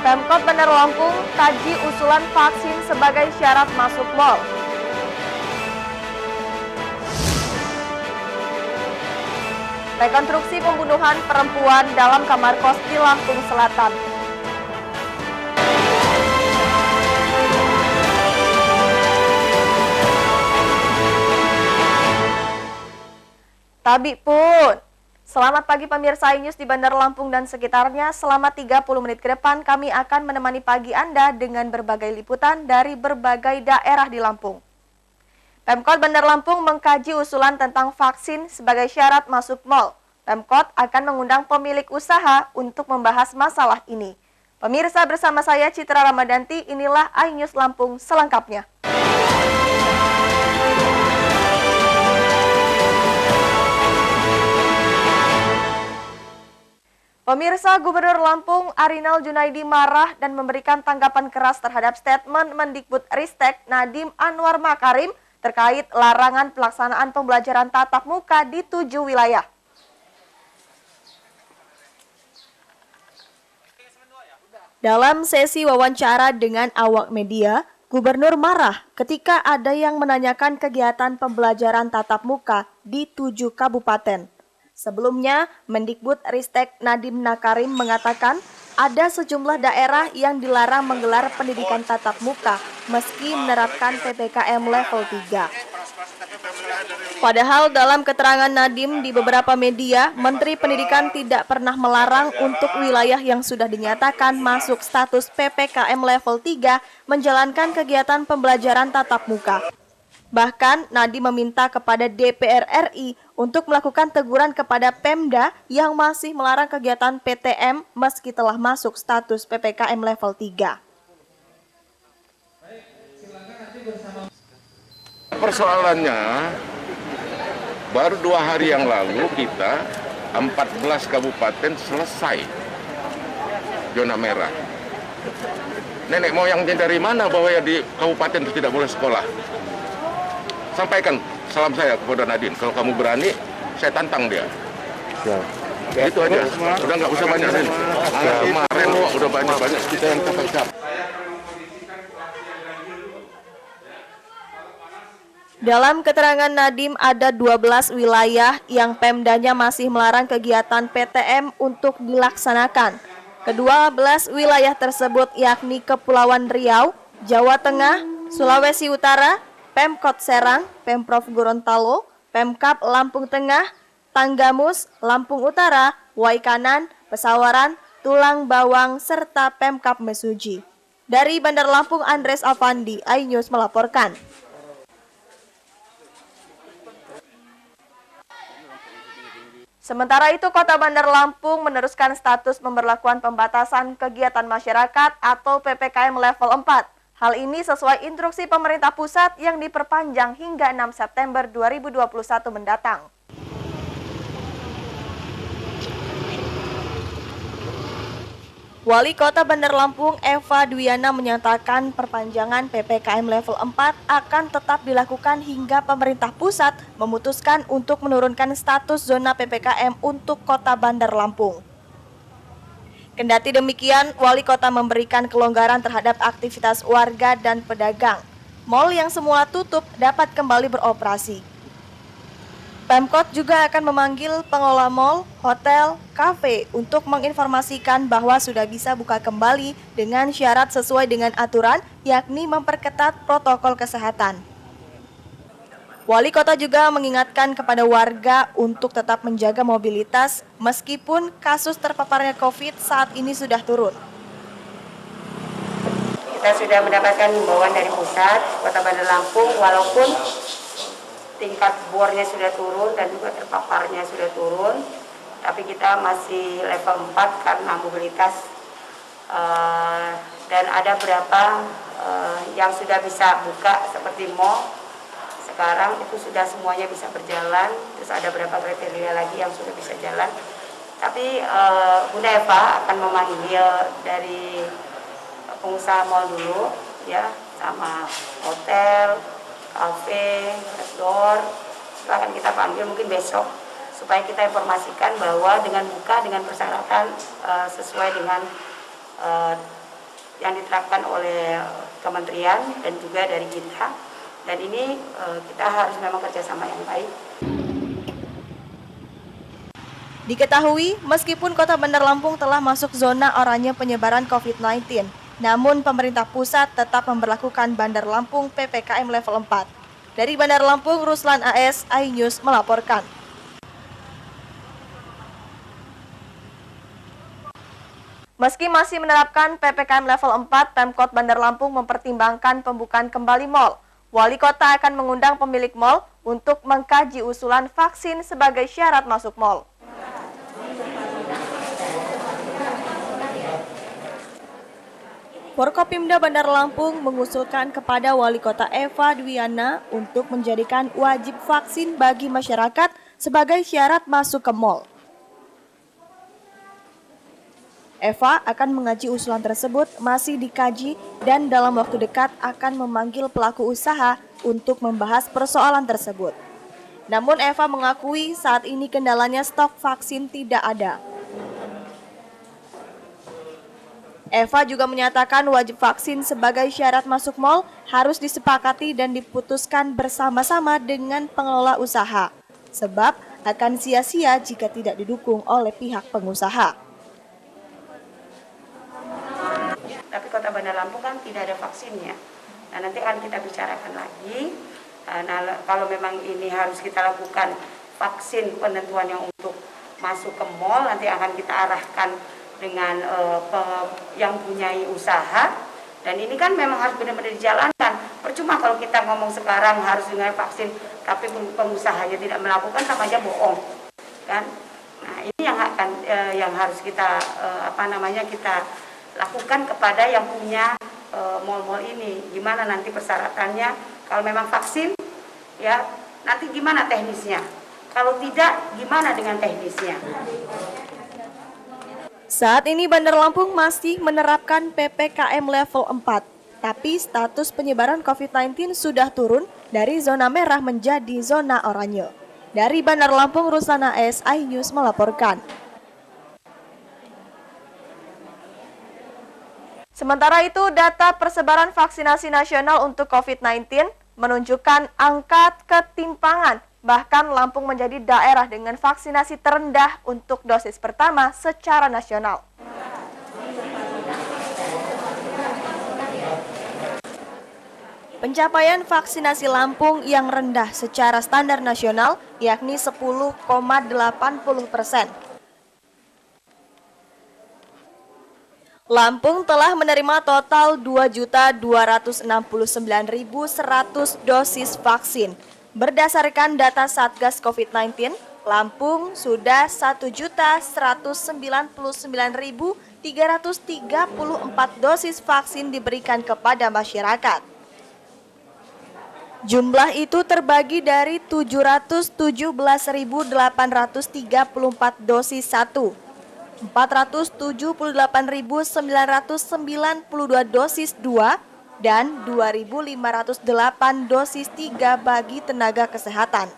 Pemkot Bandar Lampung kaji usulan vaksin sebagai syarat masuk mal. Rekonstruksi pembunuhan perempuan dalam kamar kos di Lampung Selatan. Tabi pun. Selamat pagi pemirsa iNews di Bandar Lampung dan sekitarnya. Selama 30 menit ke depan kami akan menemani pagi Anda dengan berbagai liputan dari berbagai daerah di Lampung. Pemkot Bandar Lampung mengkaji usulan tentang vaksin sebagai syarat masuk mal. Pemkot akan mengundang pemilik usaha untuk membahas masalah ini. Pemirsa, bersama saya Citra Ramadanti, inilah iNews Lampung selengkapnya. Pemirsa, Gubernur Lampung Arinal Junaidi marah dan memberikan tanggapan keras terhadap statement Mendikbudristek Nadiem Anwar Makarim terkait larangan pelaksanaan pembelajaran tatap muka di 7 wilayah. Dalam sesi wawancara dengan awak media, Gubernur marah ketika ada yang menanyakan kegiatan pembelajaran tatap muka di 7 kabupaten. Sebelumnya, Mendikbudristek Nadiem Makarim mengatakan ada sejumlah daerah yang dilarang menggelar pendidikan tatap muka meski menerapkan PPKM level 3. Padahal dalam keterangan Nadiem di beberapa media, Menteri Pendidikan tidak pernah melarang untuk wilayah yang sudah dinyatakan masuk status PPKM level 3 menjalankan kegiatan pembelajaran tatap muka. Bahkan, Nadiem meminta kepada DPR RI untuk melakukan teguran kepada Pemda yang masih melarang kegiatan PTM meski telah masuk status PPKM level 3. Persoalannya, baru 2 hari yang lalu kita 14 kabupaten selesai zona merah. Nenek moyangnya dari mana bahwa ya di kabupaten itu tidak boleh sekolah? Sampaikan salam saya kepada Nadiem. Kalau kamu berani, saya tantang dia. Ya. Itu aja. Udah nggak usah banyak ini. Kemarin udah banyak kita yang capek-capek. Dalam keterangan Nadiem ada 12 wilayah yang Pemdanya masih melarang kegiatan PTM untuk dilaksanakan. Ke-12 wilayah tersebut yakni Kepulauan Riau, Jawa Tengah, Sulawesi Utara, Pemkot Serang, Pemprov Gorontalo, Pemkab Lampung Tengah, Tanggamus, Lampung Utara, Waikanan, Pesawaran, Tulang Bawang, serta Pemkab Mesuji. Dari Bandar Lampung, Andres Avandi, iNews melaporkan. Sementara itu, Kota Bandar Lampung meneruskan status pemberlakuan pembatasan kegiatan masyarakat atau PPKM level 4. Hal ini sesuai instruksi pemerintah pusat yang diperpanjang hingga 6 September 2021 mendatang. Wali Kota Bandar Lampung Eva Dwiana menyatakan perpanjangan PPKM level 4 akan tetap dilakukan hingga pemerintah pusat memutuskan untuk menurunkan status zona PPKM untuk Kota Bandar Lampung. Kendati demikian, Wali Kota memberikan kelonggaran terhadap aktivitas warga dan pedagang. Mal yang semula tutup dapat kembali beroperasi. Pemkot juga akan memanggil pengelola mal, hotel, kafe untuk menginformasikan bahwa sudah bisa buka kembali dengan syarat sesuai dengan aturan, yakni memperketat protokol kesehatan. Wali Kota juga mengingatkan kepada warga untuk tetap menjaga mobilitas meskipun kasus terpaparnya COVID saat ini sudah turun. Kita sudah mendapatkan himbauan dari pusat, Kota Bandar Lampung, walaupun tingkat bornya sudah turun dan juga terpaparnya sudah turun, tapi kita masih level 4 karena mobilitas dan ada beberapa yang sudah bisa buka seperti mall. Sekarang itu sudah semuanya bisa berjalan, terus ada beberapa kriteria lagi yang sudah bisa jalan. Tapi Bunda Eva akan memanggil dari pengusaha mal dulu, ya, sama hotel, kafe, restoran. Akan kita panggil mungkin besok supaya kita informasikan bahwa dengan buka dengan persyaratan sesuai dengan yang diterapkan oleh kementerian dan juga dari kita. Dan ini kita harus memang kerjasama yang baik. Diketahui, meskipun Kota Bandar Lampung telah masuk zona oranye penyebaran COVID-19, namun pemerintah pusat tetap memberlakukan Bandar Lampung PPKM level 4. Dari Bandar Lampung, Ruslan AS, iNews melaporkan. Meski masih menerapkan PPKM level 4, Pemkot Bandar Lampung mempertimbangkan pembukaan kembali mal. Wali Kota akan mengundang pemilik mal untuk mengkaji usulan vaksin sebagai syarat masuk mal. Forkopimda Bandar Lampung mengusulkan kepada Wali Kota Eva Dwiana untuk menjadikan wajib vaksin bagi masyarakat sebagai syarat masuk ke mal. Eva akan mengaji usulan tersebut masih dikaji dan dalam waktu dekat akan memanggil pelaku usaha untuk membahas persoalan tersebut. Namun Eva mengakui saat ini kendalanya stok vaksin tidak ada. Eva juga menyatakan wajib vaksin sebagai syarat masuk mal harus disepakati dan diputuskan bersama-sama dengan pengelola usaha, sebab akan sia-sia jika tidak didukung oleh pihak pengusaha. Tapi Kota Bandar Lampung kan tidak ada vaksinnya. Nah, nanti akan kita bicarakan lagi. Nah, kalau memang ini harus kita lakukan vaksin penentuan yang untuk masuk ke mal, nanti akan kita arahkan dengan yang punyai usaha. Dan ini kan memang harus benar-benar dijalankan. Percuma kalau kita ngomong sekarang harus dengan vaksin, tapi pengusahanya tidak melakukan, sama aja bohong, kan? Nah, ini yang harus kita kita lakukan kepada yang punya mal-mal ini. Gimana nanti persyaratannya? Kalau memang vaksin, ya nanti gimana teknisnya? Kalau tidak, gimana dengan teknisnya? Saat ini Bandar Lampung masih menerapkan PPKM level 4, tapi status penyebaran COVID-19 sudah turun dari zona merah menjadi zona oranye. Dari Bandar Lampung, Ruslan AS, iNews melaporkan. Sementara itu, data persebaran vaksinasi nasional untuk COVID-19 menunjukkan angka ketimpangan. Bahkan Lampung menjadi daerah dengan vaksinasi terendah untuk dosis pertama secara nasional. Pencapaian vaksinasi Lampung yang rendah secara standar nasional yakni 10,80%. Lampung telah menerima total 2.269.100 dosis vaksin. Berdasarkan data Satgas COVID-19, Lampung sudah 1.199.334 dosis vaksin diberikan kepada masyarakat. Jumlah itu terbagi dari 717.834 dosis 1, 478.992 dosis 2, dan 2.508 dosis 3 bagi tenaga kesehatan.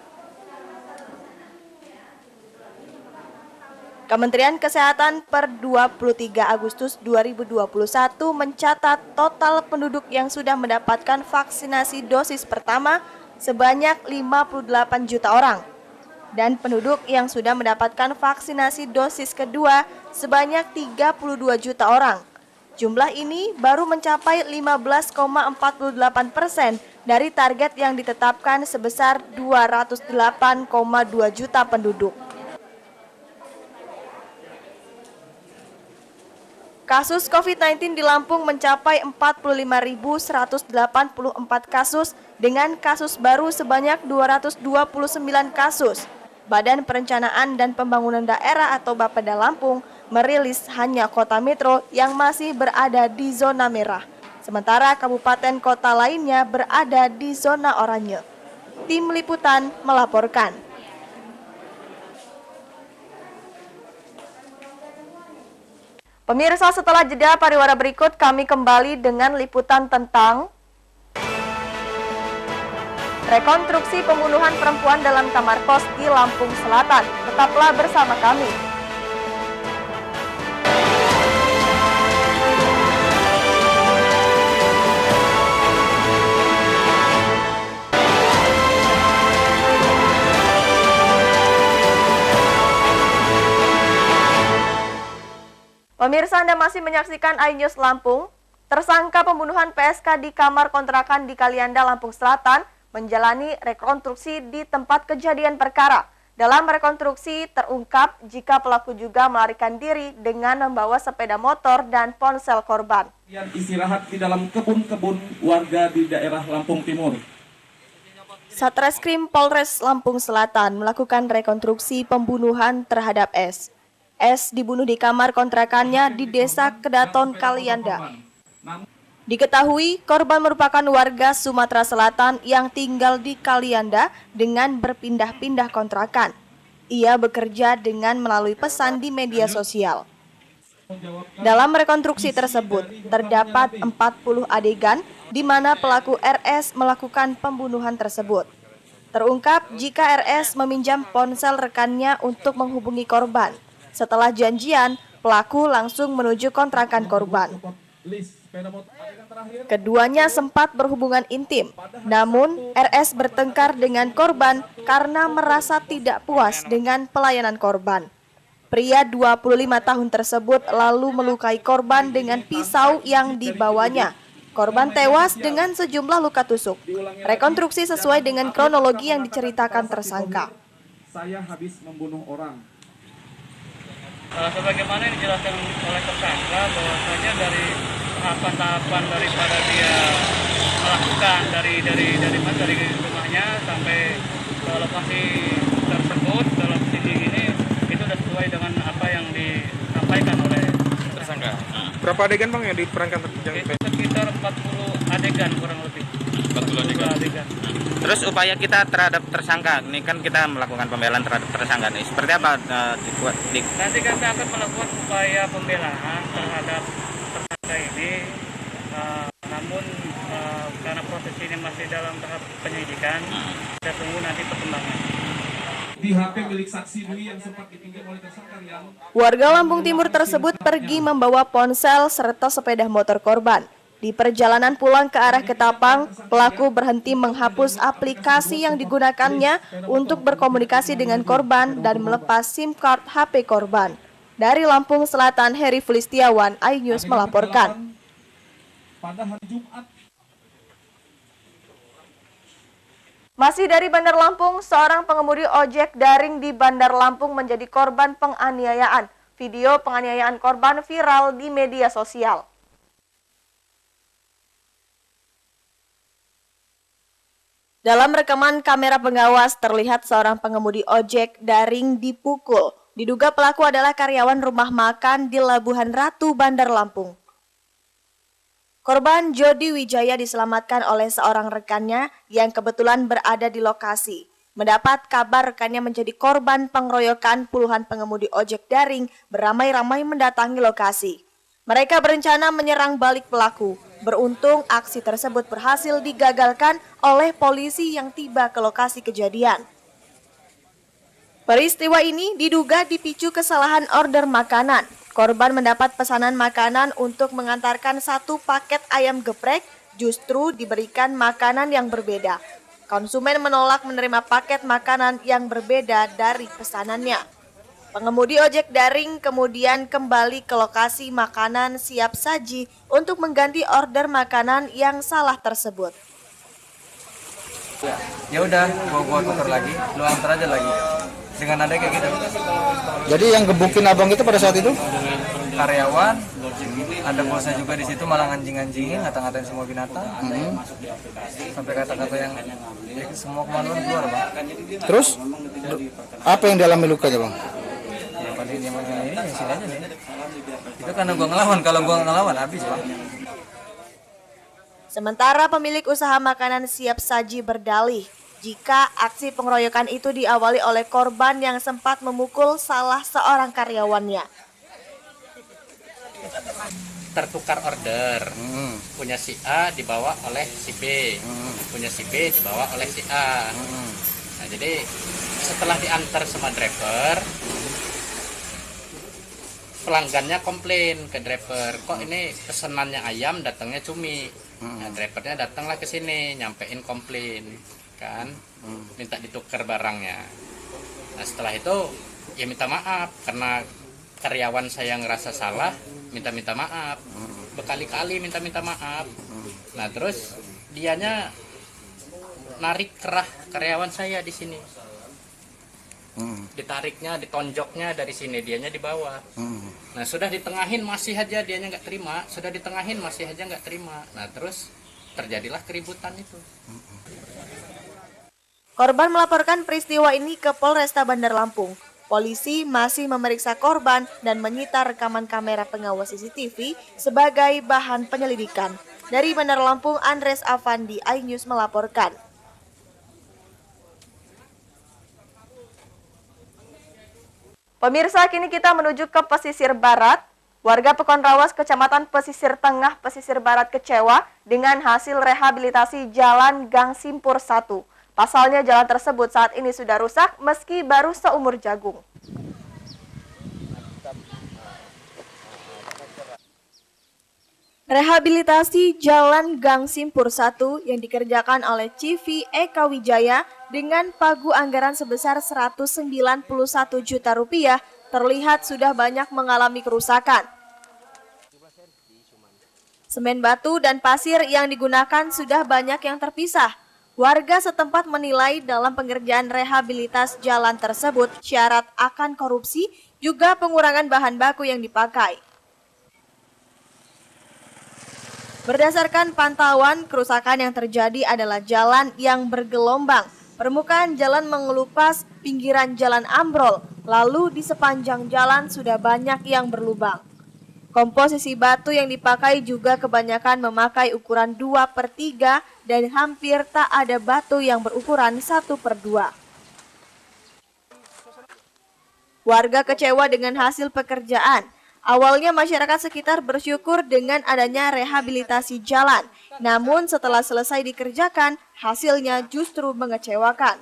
Kementerian Kesehatan per 23 Agustus 2021 mencatat total penduduk yang sudah mendapatkan vaksinasi dosis pertama sebanyak 58 juta orang dan penduduk yang sudah mendapatkan vaksinasi dosis kedua sebanyak 32 juta orang. Jumlah ini baru mencapai 15,48% dari target yang ditetapkan sebesar 208,2 juta penduduk. Kasus COVID-19 di Lampung mencapai 45.184 kasus dengan kasus baru sebanyak 229 kasus. Badan Perencanaan dan Pembangunan Daerah atau Bapeda Lampung merilis hanya kota metro yang masih berada di zona merah. Sementara kabupaten kota lainnya berada di zona oranye. Tim Liputan melaporkan. Pemirsa, setelah jeda pariwara berikut kami kembali dengan liputan tentang rekonstruksi pembunuhan perempuan dalam kamar kos di Lampung Selatan. Tetaplah bersama kami. Pemirsa, Anda masih menyaksikan iNews Lampung. Tersangka pembunuhan PSK di kamar kontrakan di Kalianda, Lampung Selatan menjalani rekonstruksi di tempat kejadian perkara. Dalam rekonstruksi terungkap jika pelaku juga melarikan diri dengan membawa sepeda motor dan ponsel korban. Yang istirahat di dalam kebun-kebun warga di daerah Lampung Timur. Satreskrim Polres Lampung Selatan melakukan rekonstruksi pembunuhan terhadap S. S dibunuh di kamar kontrakannya di Desa Kedaton, Kalianda. Diketahui korban merupakan warga Sumatera Selatan yang tinggal di Kalianda dengan berpindah-pindah kontrakan. Ia bekerja dengan melalui pesan di media sosial. Dalam rekonstruksi tersebut, terdapat 40 adegan di mana pelaku RS melakukan pembunuhan tersebut. Terungkap jika RS meminjam ponsel rekannya untuk menghubungi korban. Setelah janjian, pelaku langsung menuju kontrakan korban. Keduanya sempat berhubungan intim, namun RS bertengkar dengan korban karena merasa tidak puas dengan pelayanan korban. Pria 25 tahun tersebut lalu melukai korban dengan pisau yang dibawanya. Korban tewas dengan sejumlah luka tusuk. Rekonstruksi sesuai dengan kronologi yang diceritakan tersangka. Saya habis membunuh orang. Sebagaimana yang dijelaskan oleh tersangka bahwasanya dari tahapan-tahapan daripada dia melakukan dari rumahnya sampai ke lokasi tersebut dalam sini ini itu sudah sesuai dengan apa yang disampaikan oleh tersangka. Berapa adegan Bang yang diperankan Itu sekitar 40 adegan kurang lebih. 40 adegan. Terus upaya kita terhadap tersangka, ini kan kita melakukan pembelaan terhadap tersangka nih. Seperti apa? Nanti kami akan melakukan upaya pembelaan terhadap tersangka ini. Namun karena proses ini masih dalam tahap penyelidikan, kita tunggu nanti perkembangan. Di HP milik saksi Dwi yang sempat dipinjam oleh tersangka yang Warga Lampung Timur tersebut pergi membawa ponsel serta sepeda motor korban. Di perjalanan pulang ke arah Ketapang, pelaku berhenti menghapus aplikasi yang digunakannya untuk berkomunikasi dengan korban dan melepas SIM card HP korban. Dari Lampung Selatan, Heri Fulistiawan, iNews melaporkan. pada hari Jumat. Masih dari Bandar Lampung, seorang pengemudi ojek daring di Bandar Lampung menjadi korban penganiayaan. Video penganiayaan korban viral di media sosial. Dalam rekaman kamera pengawas, terlihat seorang pengemudi ojek daring dipukul. Diduga pelaku adalah karyawan rumah makan di Labuhan Ratu, Bandar Lampung. Korban Jody Wijaya diselamatkan oleh seorang rekannya yang kebetulan berada di lokasi. Mendapat kabar rekannya menjadi korban pengeroyokan, puluhan pengemudi ojek daring beramai-ramai mendatangi lokasi. Mereka berencana menyerang balik pelaku. Beruntung aksi tersebut berhasil digagalkan oleh polisi yang tiba ke lokasi kejadian. Peristiwa ini diduga dipicu kesalahan order makanan. Korban mendapat pesanan makanan untuk mengantarkan satu paket ayam geprek, justru diberikan makanan yang berbeda. Konsumen menolak menerima paket makanan yang berbeda dari pesanannya. Pengemudi ojek daring kemudian kembali ke lokasi makanan siap saji untuk mengganti order makanan yang salah tersebut. Ya udah, gua tukar lagi, lu antar aja lagi. Dengan ada kayak gitu. Jadi yang gebukin abang itu pada saat itu? Karyawan, ada bosnya juga di situ malah anjing-anjingin, ngata-ngatain semua binatang. Sampai kata-kata yang ya, semua kemaluan keluar, Bang. Terus apa yang dialami lukanya Bang? Ya paling ini yang sini aja nih. Itu karena gua ngelawan, kalau gua ngelawan habis, Bang. Sementara pemilik usaha makanan siap saji berdalih jika aksi pengeroyokan itu diawali oleh korban yang sempat memukul salah seorang karyawannya. Tertukar order, punya si A dibawa oleh si B, punya si B dibawa oleh si A. Nah, jadi setelah diantar sama driver, pelanggannya komplain ke driver, kok ini pesenannya ayam datangnya cumi. Nah, drivernya datanglah ke sini, nyampein komplain, kan, minta ditukar barangnya. Nah, setelah itu ya minta maaf karena karyawan saya ngerasa salah, minta maaf, berkali-kali minta maaf. Nah terus dianya narik kerah karyawan saya di sini, ditariknya, ditonjoknya dari sini, dianya di bawah. Nah sudah ditengahin masih aja dianya nggak terima, sudah ditengahin masih aja nggak terima. Nah terus terjadilah keributan itu. Korban melaporkan peristiwa ini ke Polresta Bandar Lampung. Polisi masih memeriksa korban dan menyita rekaman kamera pengawas CCTV sebagai bahan penyelidikan. Dari Bandar Lampung, Andres Avandi, iNews melaporkan. Pemirsa, kini kita menuju ke pesisir barat. Warga Pekon Rawas, Kecamatan Pesisir Tengah, Pesisir Barat kecewa dengan hasil rehabilitasi Jalan Gang Simpur 1. Pasalnya jalan tersebut saat ini sudah rusak meski baru seumur jagung. Rehabilitasi Jalan Gang Simpur 1 yang dikerjakan oleh CV Eka Wijaya dengan pagu anggaran sebesar Rp191 juta terlihat sudah banyak mengalami kerusakan. Semen batu dan pasir yang digunakan sudah banyak yang terpisah. Warga setempat menilai dalam pengerjaan rehabilitas jalan tersebut syarat akan korupsi juga pengurangan bahan baku yang dipakai. Berdasarkan pantauan, kerusakan yang terjadi adalah jalan yang bergelombang. Permukaan jalan mengelupas, pinggiran jalan ambrol, lalu di sepanjang jalan sudah banyak yang berlubang. Komposisi batu yang dipakai juga kebanyakan memakai ukuran 2/3 dan hampir tak ada batu yang berukuran 1/2. Warga kecewa dengan hasil pekerjaan. Awalnya masyarakat sekitar bersyukur dengan adanya rehabilitasi jalan, namun setelah selesai dikerjakan, hasilnya justru mengecewakan.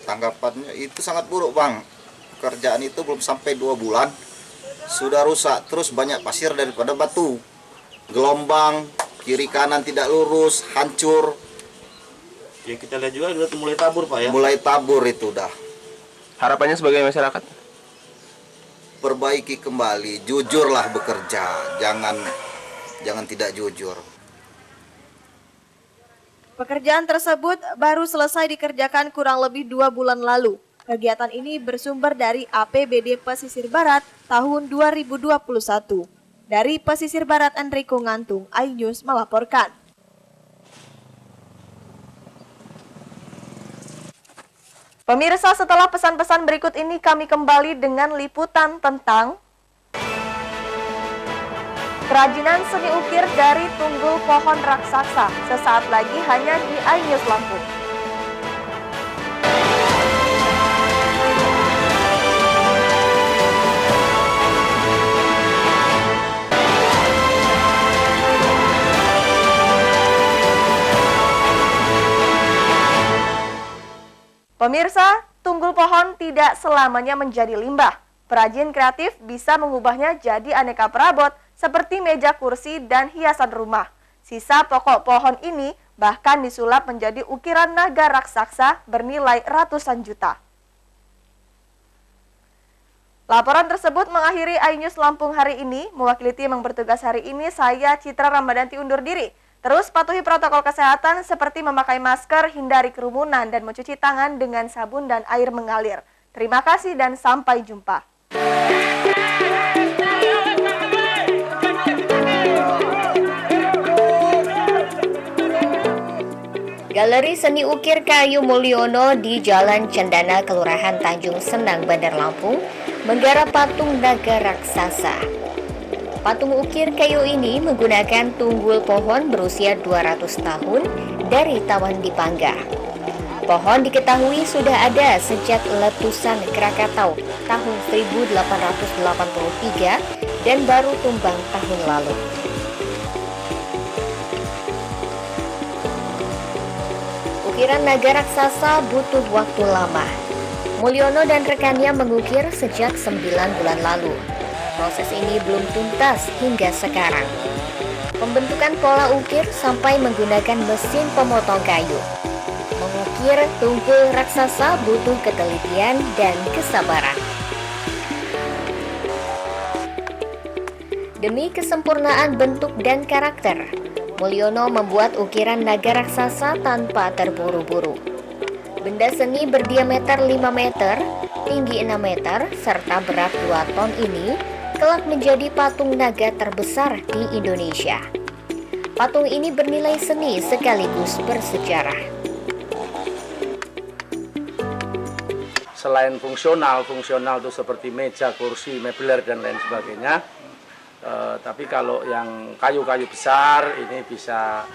Tanggapannya itu sangat buruk, Bang. Pekerjaan itu belum sampai 2 bulan, sudah rusak, terus banyak pasir daripada batu. Gelombang, kiri kanan tidak lurus, hancur. Ya kita lihat juga udah mulai tabur, Pak ya. Mulai tabur itu dah. Harapannya sebagai masyarakat? Perbaiki kembali, jujurlah bekerja, jangan tidak jujur. Pekerjaan tersebut baru selesai dikerjakan kurang lebih 2 bulan lalu. Kegiatan ini bersumber dari APBD Pesisir Barat tahun 2021. Dari Pesisir Barat, Enrico Ngantung, iNews melaporkan. Pemirsa, setelah pesan-pesan berikut ini kami kembali dengan liputan tentang kerajinan seni ukir dari tunggul pohon raksasa. Sesaat lagi hanya di iNews Lampung. Pemirsa, tunggul pohon tidak selamanya menjadi limbah. Perajin kreatif bisa mengubahnya jadi aneka perabot seperti meja kursi dan hiasan rumah. Sisa pokok pohon ini bahkan disulap menjadi ukiran naga raksasa bernilai ratusan juta. Laporan tersebut mengakhiri iNews Lampung hari ini. Mewakili tim yang bertugas hari ini, saya Citra Ramadanti undur diri. Terus patuhi protokol kesehatan seperti memakai masker, hindari kerumunan, dan mencuci tangan dengan sabun dan air mengalir. Terima kasih dan sampai jumpa. Galeri Seni Ukir Kayu Mulyono di Jalan Cendana, Kelurahan Tanjung Senang, Bandar Lampung, menggarap patung naga raksasa. Patung ukir kayu ini menggunakan tunggul pohon berusia 200 tahun dari Tawan Dipangga. Pohon diketahui sudah ada sejak letusan Krakatau tahun 1883 dan baru tumbang tahun lalu. Ukiran naga raksasa butuh waktu lama. Mulyono dan rekannya mengukir sejak 9 bulan lalu. Proses ini belum tuntas hingga sekarang. Pembentukan pola ukir sampai menggunakan mesin pemotong kayu. Mengukir mengukir tunggul raksasa butuh ketelitian dan kesabaran. Demi kesempurnaan bentuk dan karakter, Mulyono membuat ukiran naga raksasa tanpa terburu-buru. Benda seni berdiameter 5 meter, tinggi 6 meter, serta berat 2 ton ini kelak menjadi patung naga terbesar di Indonesia. Patung ini bernilai seni sekaligus bersejarah. Selain fungsional itu seperti meja, kursi, meubiler, dan lain sebagainya. Tapi kalau yang kayu-kayu besar ini bisa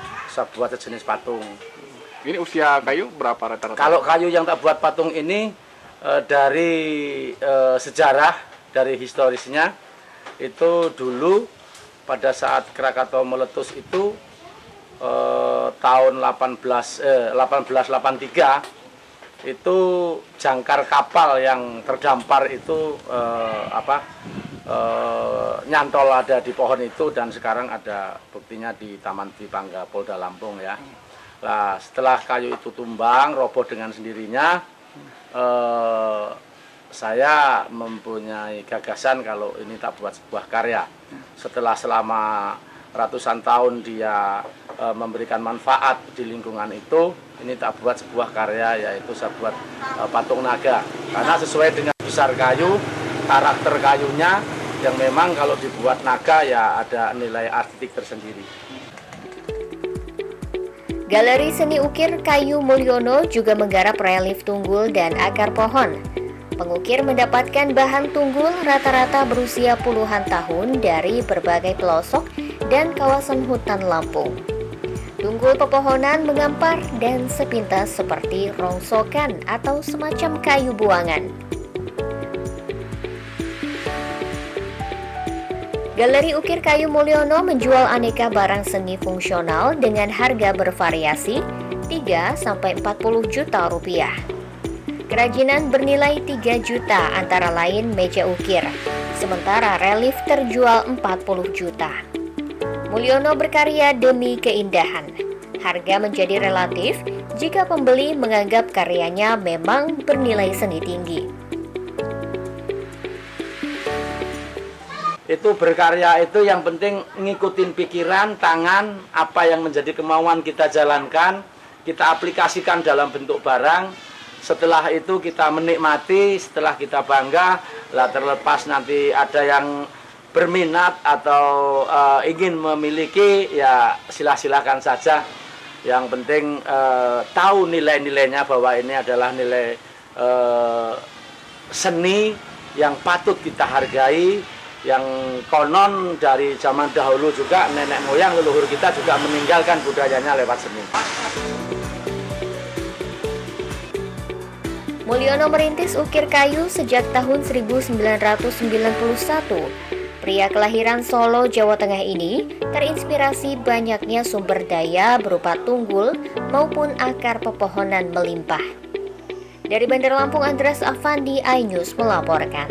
buat sejenis patung. Ini usia kayu berapa rata-rata? Kalau kayu yang tak buat patung ini dari sejarah, dari historisnya itu dulu pada saat Krakatau meletus itu tahun 1883 itu jangkar kapal yang terdampar itu nyantol ada di pohon itu, dan sekarang ada buktinya di Taman Dipangga Polda Lampung ya. Nah, setelah kayu itu tumbang roboh dengan sendirinya, saya mempunyai gagasan kalau ini tak buat sebuah karya. Setelah selama ratusan tahun dia memberikan manfaat di lingkungan itu, ini tak buat sebuah karya, yaitu saya buat patung naga. Karena sesuai dengan besar kayu, karakter kayunya yang memang kalau dibuat naga ya ada nilai estetik tersendiri. Galeri Seni Ukir Kayu Mulyono juga menggarap relief tunggul dan akar pohon. Pengukir mendapatkan bahan tunggul rata-rata berusia puluhan tahun dari berbagai pelosok dan kawasan hutan Lampung. Tunggul pepohonan mengampar dan sepintas seperti rongsokan atau semacam kayu buangan. Galeri Ukir Kayu Mulyono menjual aneka barang seni fungsional dengan harga bervariasi 3-40 juta rupiah. Kerajinan bernilai 3 juta antara lain meja ukir, sementara relief terjual 40 juta. Mulyono berkarya demi keindahan. Harga menjadi relatif jika pembeli menganggap karyanya memang bernilai seni tinggi. Itu berkarya itu yang penting ngikutin pikiran, tangan, apa yang menjadi kemauan kita jalankan, kita aplikasikan dalam bentuk barang. Setelah itu kita menikmati, setelah kita bangga, lah terlepas nanti ada yang berminat atau ingin memiliki, ya silakan saja. Yang penting tahu nilai-nilainya bahwa ini adalah nilai seni yang patut kita hargai, yang konon dari zaman dahulu juga nenek moyang leluhur kita juga meninggalkan budayanya lewat seni. Mulyono merintis ukir kayu sejak tahun 1991. Pria kelahiran Solo, Jawa Tengah ini terinspirasi banyaknya sumber daya berupa tunggul maupun akar pepohonan melimpah. Dari Bandar Lampung, Andreas Afandi, iNews melaporkan.